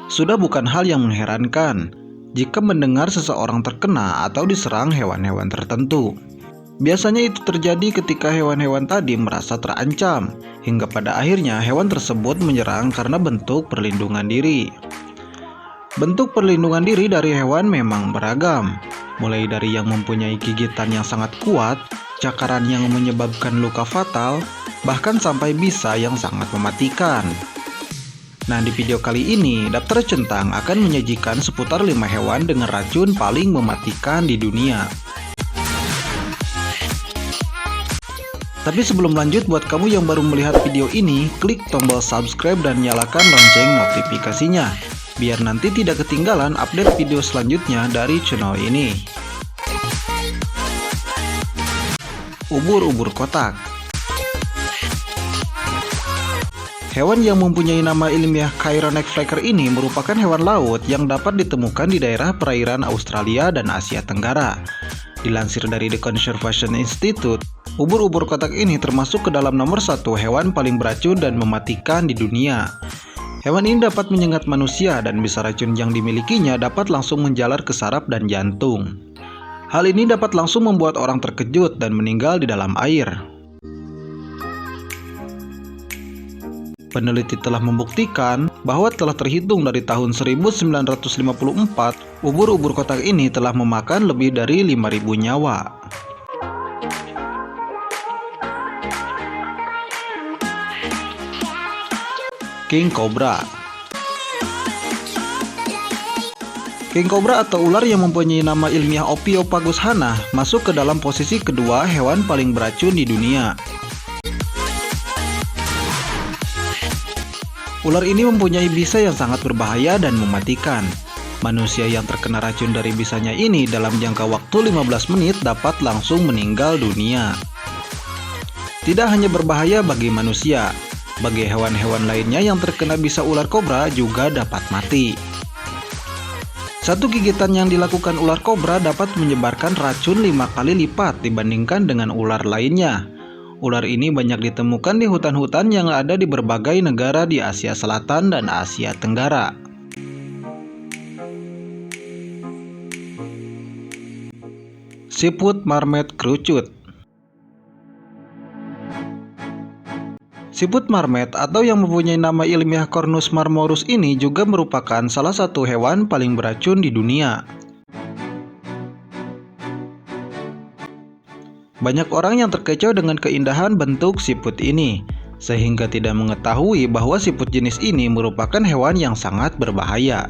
Sudah bukan hal yang mengherankan jika mendengar seseorang terkena atau diserang hewan-hewan tertentu. Biasanya itu terjadi ketika hewan-hewan tadi merasa terancam, hingga pada akhirnya hewan tersebut menyerang karena bentuk perlindungan diri. Bentuk perlindungan diri dari hewan memang beragam, mulai dari yang mempunyai gigitan yang sangat kuat, cakaran yang menyebabkan luka fatal, bahkan sampai bisa yang sangat mematikan. Nah, di video kali ini, Daftar Centang akan menyajikan seputar 5 hewan dengan racun paling mematikan di dunia. Tapi sebelum lanjut, buat kamu yang baru melihat video ini, klik tombol subscribe dan nyalakan lonceng notifikasinya, biar nanti tidak ketinggalan update video selanjutnya dari channel ini. Ubur-ubur kotak. Hewan yang mempunyai nama ilmiah Chironex flecker ini merupakan hewan laut yang dapat ditemukan di daerah perairan Australia dan Asia Tenggara. Dilansir dari The Conservation Institute, ubur-ubur kotak ini termasuk ke dalam nomor 1 hewan paling beracun dan mematikan di dunia. Hewan ini dapat menyengat manusia dan bisa racun yang dimilikinya dapat langsung menjalar ke saraf dan jantung. Hal ini dapat langsung membuat orang terkejut dan meninggal di dalam air. Peneliti telah membuktikan bahwa telah terhitung dari tahun 1954, ubur-ubur kotak ini telah memakan lebih dari 5.000 nyawa. King Cobra. King Cobra atau ular yang mempunyai nama ilmiah Ophiopagus hannah masuk ke dalam posisi kedua hewan paling beracun di dunia. Ular ini mempunyai bisa yang sangat berbahaya dan mematikan. Manusia yang terkena racun dari bisanya ini dalam jangka waktu 15 menit dapat langsung meninggal dunia. Tidak hanya berbahaya bagi manusia, bagi hewan-hewan lainnya yang terkena bisa ular kobra juga dapat mati. Satu gigitan yang dilakukan ular kobra dapat menyebarkan racun 5 kali lipat dibandingkan dengan ular lainnya. Ular ini banyak ditemukan di hutan-hutan yang ada di berbagai negara di Asia Selatan dan Asia Tenggara. Siput marmet kerucut. Siput marmet atau yang mempunyai nama ilmiah Cornus marmorus ini juga merupakan salah satu hewan paling beracun di dunia. Banyak orang yang terkecoh dengan keindahan bentuk siput ini, sehingga tidak mengetahui bahwa siput jenis ini merupakan hewan yang sangat berbahaya.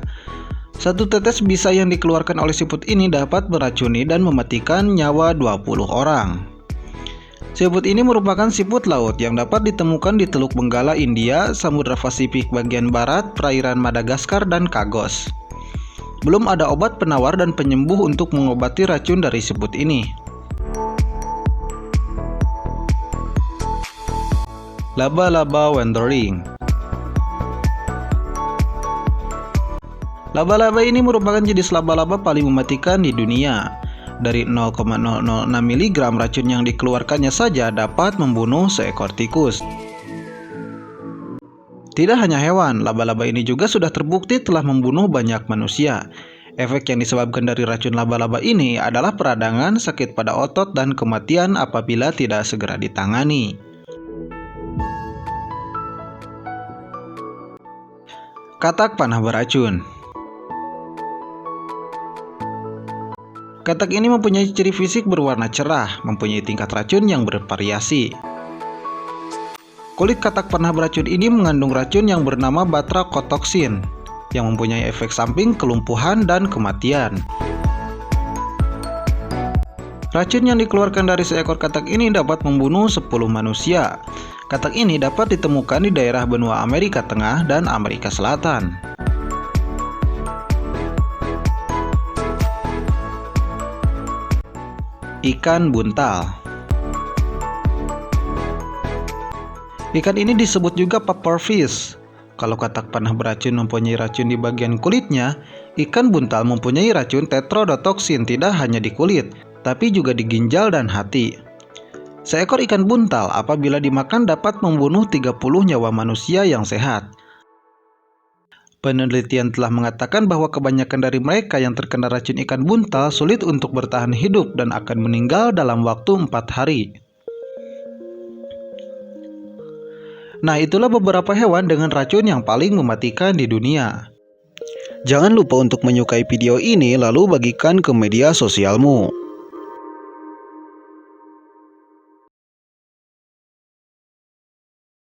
Satu tetes bisa yang dikeluarkan oleh siput ini dapat meracuni dan mematikan nyawa 20 orang. Siput ini merupakan siput laut yang dapat ditemukan di Teluk Benggala, India, Samudra Pasifik bagian barat, perairan Madagaskar, dan Chagos. Belum ada obat penawar dan penyembuh untuk mengobati racun dari siput ini. Laba-laba wandering. Laba-laba ini merupakan jenis laba-laba paling mematikan di dunia. Dari 0,006 mg racun yang dikeluarkannya saja dapat membunuh seekor tikus. Tidak hanya hewan, laba-laba ini juga sudah terbukti telah membunuh banyak manusia. Efek yang disebabkan dari racun laba-laba ini adalah peradangan, sakit pada otot, dan kematian apabila tidak segera ditangani. Katak panah beracun. Katak ini mempunyai ciri fisik berwarna cerah, mempunyai tingkat racun yang bervariasi. Kulit katak panah beracun ini mengandung racun yang bernama batrachotoksin, yang mempunyai efek samping kelumpuhan dan kematian. Racun yang dikeluarkan dari seekor katak ini dapat membunuh 10 manusia. Katak ini dapat ditemukan di daerah benua Amerika Tengah dan Amerika Selatan. Ikan buntal. Ikan ini disebut juga pufferfish. Kalau katak panah beracun mempunyai racun di bagian kulitnya, Ikan buntal mempunyai racun tetrodotoksin tidak hanya di kulit, tapi juga di ginjal dan hati. Seekor ikan buntal apabila dimakan dapat membunuh 30 nyawa manusia yang sehat. Penelitian telah mengatakan bahwa kebanyakan dari mereka yang terkena racun ikan buntal sulit untuk bertahan hidup dan akan meninggal dalam waktu 4 hari. Nah, itulah beberapa hewan dengan racun yang paling mematikan di dunia. Jangan lupa untuk menyukai video ini lalu bagikan ke media sosialmu.